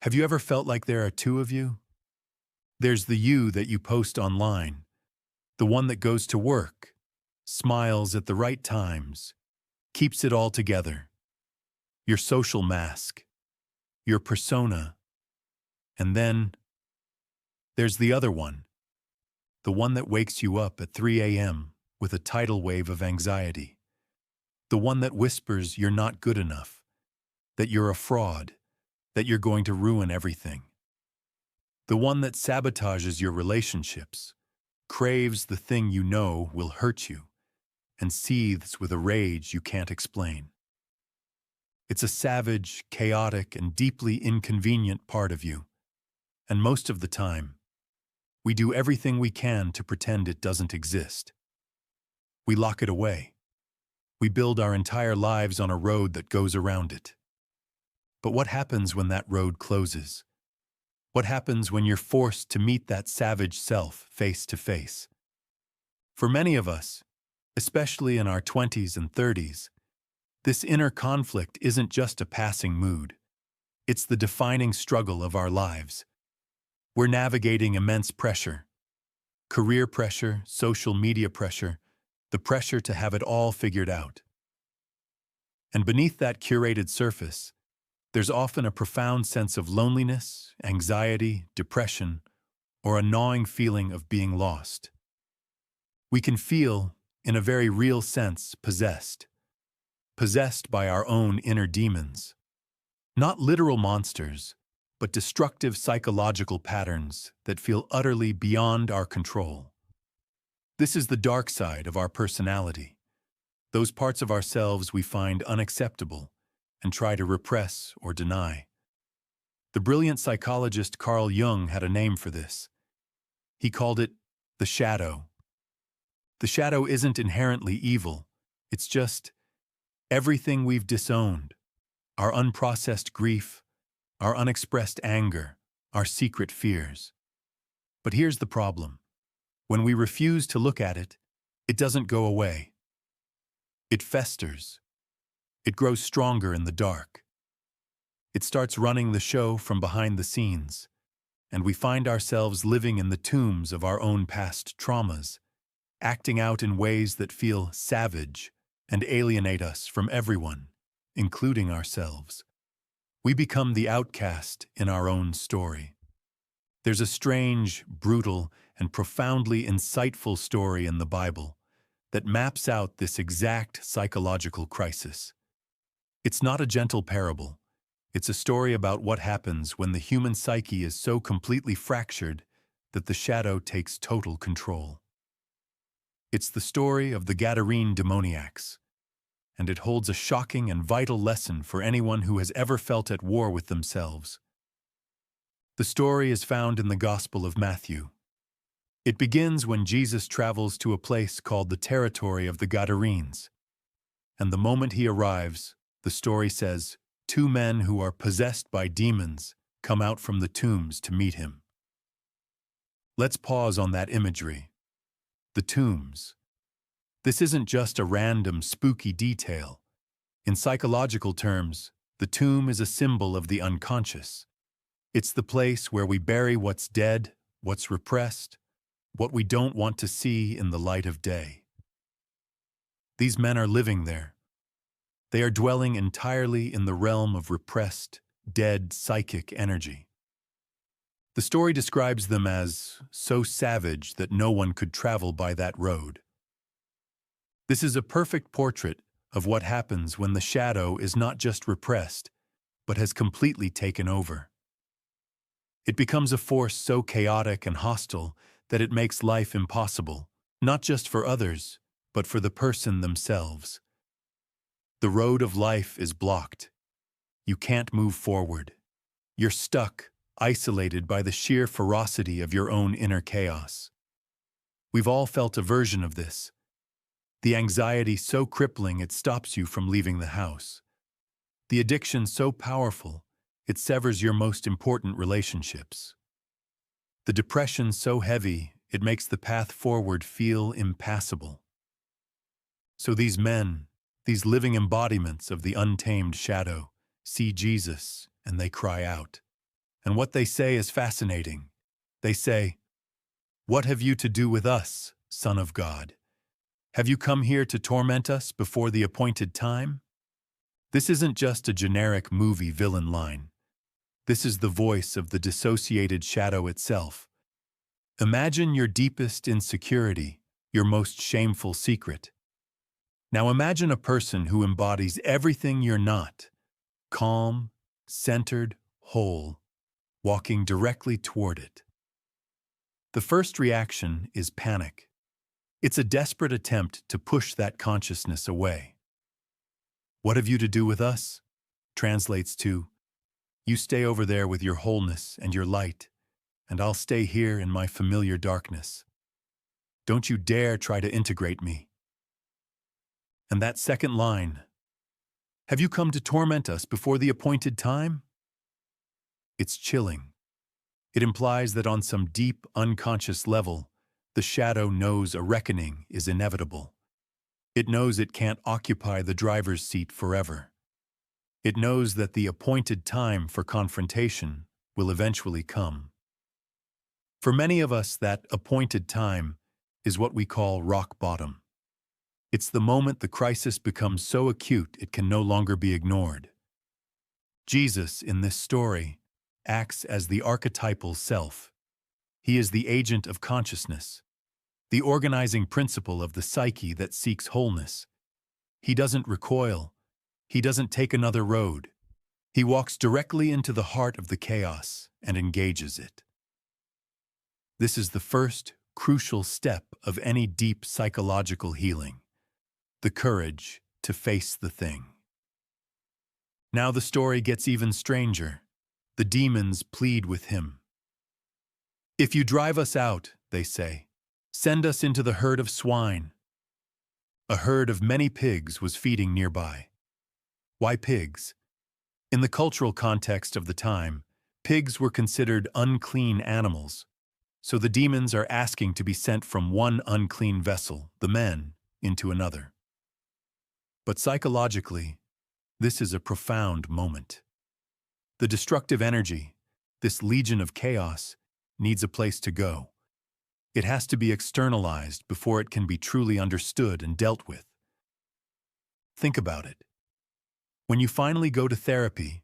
Have you ever felt like there are two of you? There's the you that you post online, the one that goes to work, smiles at the right times, keeps it all together, your social mask, your persona, and then there's the other one, the one that wakes you up at 3 a.m. with a tidal wave of anxiety, the one that whispers you're not good enough, that you're a fraud, that you're going to ruin everything. The one that sabotages your relationships, craves the thing you know will hurt you, and seethes with a rage you can't explain. It's a savage, chaotic, and deeply inconvenient part of you, and most of the time, we do everything we can to pretend it doesn't exist. We lock it away. We build our entire lives on a road that goes around it. But what happens when that road closes? What happens when you're forced to meet that savage self face to face? For many of us, especially in our 20s and 30s, this inner conflict isn't just a passing mood. It's the defining struggle of our lives. We're navigating immense pressure. Career pressure, social media pressure, the pressure to have it all figured out. And beneath that curated surface, there's often a profound sense of loneliness, anxiety, depression, or a gnawing feeling of being lost. We can feel, in a very real sense, possessed by our own inner demons. Not literal monsters, but destructive psychological patterns that feel utterly beyond our control. This is the dark side of our personality, those parts of ourselves we find unacceptable and try to repress or deny. The brilliant psychologist Carl Jung had a name for this. He called it the shadow. The shadow isn't inherently evil. It's just everything we've disowned, our unprocessed grief, our unexpressed anger, our secret fears. But here's the problem. When we refuse to look at it, it doesn't go away. It festers. It grows stronger in the dark. It starts running the show from behind the scenes, and we find ourselves living in the tombs of our own past traumas, acting out in ways that feel savage and alienate us from everyone, including ourselves. We become the outcast in our own story. There's a strange, brutal, and profoundly insightful story in the Bible that maps out this exact psychological crisis. It's not a gentle parable. It's a story about what happens when the human psyche is so completely fractured that the shadow takes total control. It's the story of the Gerasene demoniacs, and it holds a shocking and vital lesson for anyone who has ever felt at war with themselves. The story is found in the Gospel of Matthew. It begins when Jesus travels to a place called the territory of the Gadarenes, and the moment he arrives, the story says, two men who are possessed by demons come out from the tombs to meet him. Let's pause on that imagery. The tombs. This isn't just a random, spooky detail. In psychological terms, the tomb is a symbol of the unconscious. It's the place where we bury what's dead, what's repressed, what we don't want to see in the light of day. These men are living there. They are dwelling entirely in the realm of repressed, dead psychic energy. The story describes them as so savage that no one could travel by that road. This is a perfect portrait of what happens when the shadow is not just repressed, but has completely taken over. It becomes a force so chaotic and hostile that it makes life impossible, not just for others, but for the person themselves. The road of life is blocked. You can't move forward. You're stuck, isolated by the sheer ferocity of your own inner chaos. We've all felt a version of this. The anxiety so crippling it stops you from leaving the house. The addiction so powerful it severs your most important relationships. The depression so heavy it makes the path forward feel impassable. So these men, these living embodiments of the untamed shadow, see Jesus and they cry out. And what they say is fascinating. They say, "What have you to do with us, Son of God? Have you come here to torment us before the appointed time?" This isn't just a generic movie villain line. This is the voice of the dissociated shadow itself. Imagine your deepest insecurity, your most shameful secret. Now imagine a person who embodies everything you're not: calm, centered, whole, walking directly toward it. The first reaction is panic. It's a desperate attempt to push that consciousness away. "What have you to do with us?" translates to, "You stay over there with your wholeness and your light, and I'll stay here in my familiar darkness. Don't you dare try to integrate me." And that second line, "Have you come to torment us before the appointed time?" It's chilling. It implies that on some deep, unconscious level, the shadow knows a reckoning is inevitable. It knows it can't occupy the driver's seat forever. It knows that the appointed time for confrontation will eventually come. For many of us, that appointed time is what we call rock bottom. It's the moment the crisis becomes so acute it can no longer be ignored. Jesus, in this story, acts as the archetypal self. He is the agent of consciousness, the organizing principle of the psyche that seeks wholeness. He doesn't recoil. He doesn't take another road. He walks directly into the heart of the chaos and engages it. This is the first crucial step of any deep psychological healing: the courage to face the thing. Now the story gets even stranger. The demons plead with him. "If you drive us out," they say, "send us into the herd of swine." A herd of many pigs was feeding nearby. Why pigs? In the cultural context of the time, pigs were considered unclean animals, so the demons are asking to be sent from one unclean vessel, the men, into another. But psychologically, this is a profound moment. The destructive energy, this legion of chaos, needs a place to go. It has to be externalized before it can be truly understood and dealt with. Think about it. When you finally go to therapy,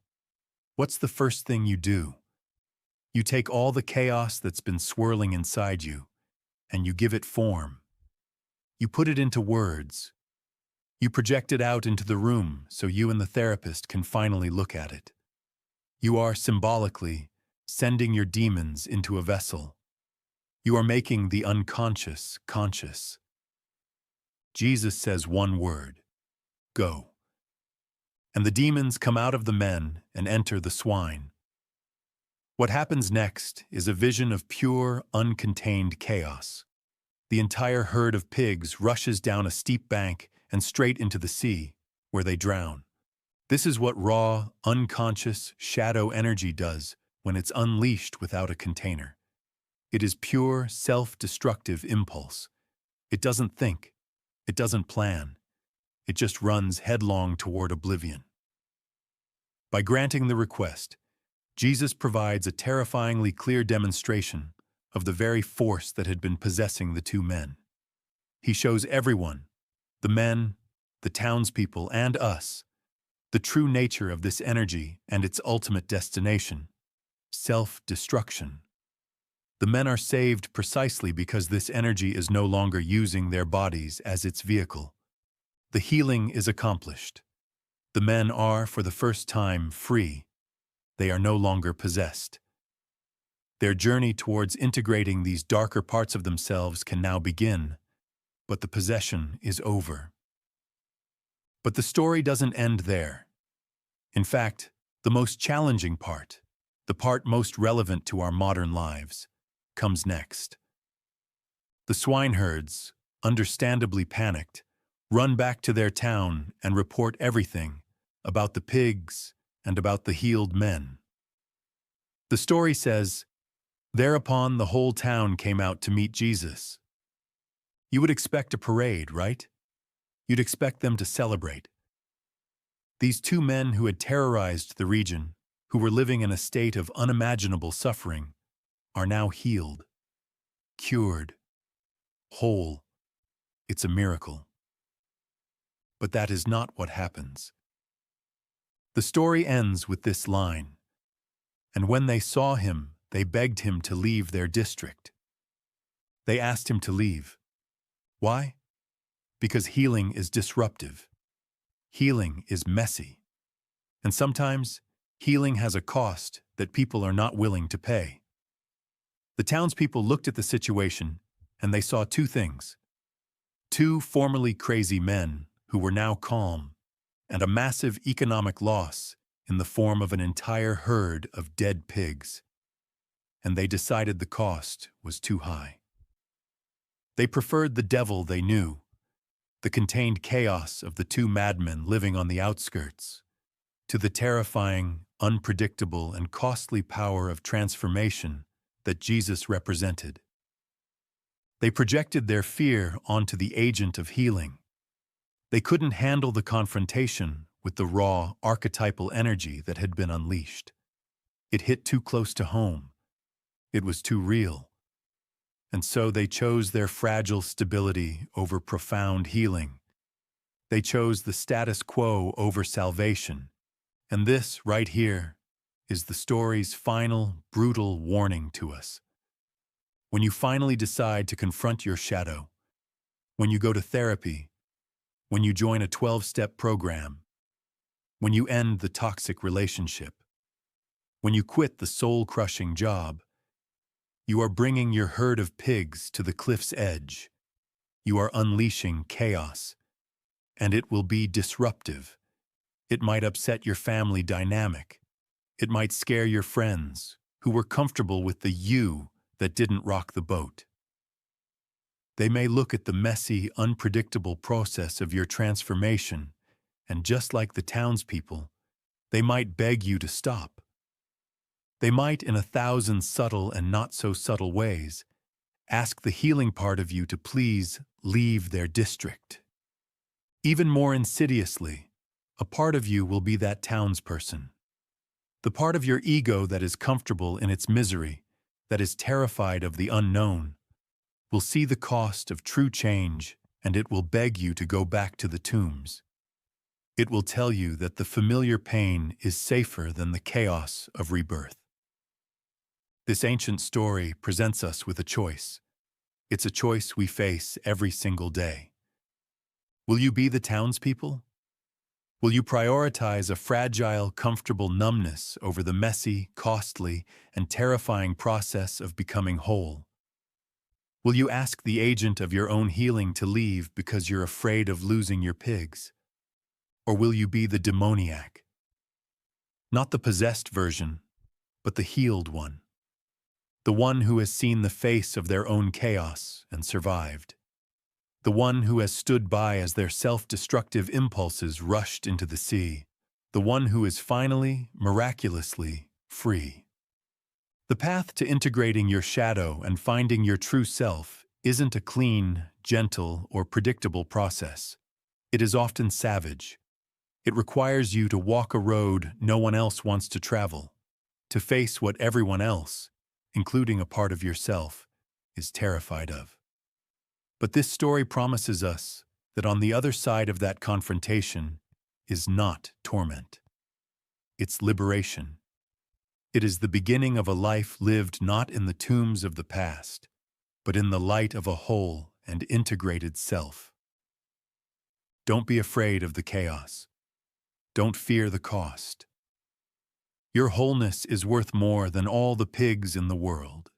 what's the first thing you do? You take all the chaos that's been swirling inside you, and you give it form. You put it into words. You project it out into the room so you and the therapist can finally look at it. You are symbolically sending your demons into a vessel. You are making the unconscious conscious. Jesus says one word: go. And the demons come out of the men and enter the swine. What happens next is a vision of pure, uncontained chaos. The entire herd of pigs rushes down a steep bank and straight into the sea, where they drown. This is what raw, unconscious shadow energy does when it's unleashed without a container. It is pure, self-destructive impulse. It doesn't think. It doesn't plan. It just runs headlong toward oblivion. By granting the request, Jesus provides a terrifyingly clear demonstration of the very force that had been possessing the two men. He shows everyone, the men, the townspeople, and us, the true nature of this energy and its ultimate destination: self-destruction. The men are saved precisely because this energy is no longer using their bodies as its vehicle. The healing is accomplished. The men are, for the first time, free. They are no longer possessed. Their journey towards integrating these darker parts of themselves can now begin, but the possession is over. But the story doesn't end there. In fact, the most challenging part, the part most relevant to our modern lives, comes next. The swineherds, understandably panicked, run back to their town and report everything about the pigs and about the healed men. The story says, "Thereupon the whole town came out to meet Jesus." You would expect a parade, right? You'd expect them to celebrate. These two men who had terrorized the region, who were living in a state of unimaginable suffering, are now healed, cured, whole. It's a miracle. But that is not what happens. The story ends with this line: "And when they saw him, they begged him to leave their district." They asked him to leave. Why? Because healing is disruptive. Healing is messy. And sometimes, healing has a cost that people are not willing to pay. The townspeople looked at the situation, and they saw two things: two formerly crazy men who were now calm, and a massive economic loss in the form of an entire herd of dead pigs. And they decided the cost was too high. They preferred the devil they knew, the contained chaos of the two madmen living on the outskirts, to the terrifying, unpredictable, and costly power of transformation that Jesus represented. They projected their fear onto the agent of healing. They couldn't handle the confrontation with the raw, archetypal energy that had been unleashed. It hit too close to home. It was too real. And so they chose their fragile stability over profound healing. They chose the status quo over salvation. And this, right here, is the story's final, brutal warning to us. When you finally decide to confront your shadow, when you go to therapy, when you join a 12-step program, when you end the toxic relationship, when you quit the soul-crushing job, you are bringing your herd of pigs to the cliff's edge. You are unleashing chaos, and it will be disruptive. It might upset your family dynamic. It might scare your friends who were comfortable with the you that didn't rock the boat. They may look at the messy, unpredictable process of your transformation, and just like the townspeople, they might beg you to stop. They might, in 1,000 subtle and not-so-subtle ways, ask the healing part of you to please leave their district. Even more insidiously, a part of you will be that townsperson. The part of your ego that is comfortable in its misery, that is terrified of the unknown, will see the cost of true change, and it will beg you to go back to the tombs. It will tell you that the familiar pain is safer than the chaos of rebirth. This ancient story presents us with a choice. It's a choice we face every single day. Will you be the townspeople? Will you prioritize a fragile, comfortable numbness over the messy, costly, and terrifying process of becoming whole? Will you ask the agent of your own healing to leave because you're afraid of losing your pigs? Or will you be the demoniac? Not the possessed version, but the healed one. The one who has seen the face of their own chaos and survived. The one who has stood by as their self-destructive impulses rushed into the sea. The one who is finally, miraculously, free. The path to integrating your shadow and finding your true self isn't a clean, gentle, or predictable process. It is often savage. It requires you to walk a road no one else wants to travel, to face what everyone else, including a part of yourself, is terrified of. But this story promises us that on the other side of that confrontation is not torment. It's liberation. It is the beginning of a life lived not in the tombs of the past, but in the light of a whole and integrated self. Don't be afraid of the chaos. Don't fear the cost. Your wholeness is worth more than all the pigs in the world.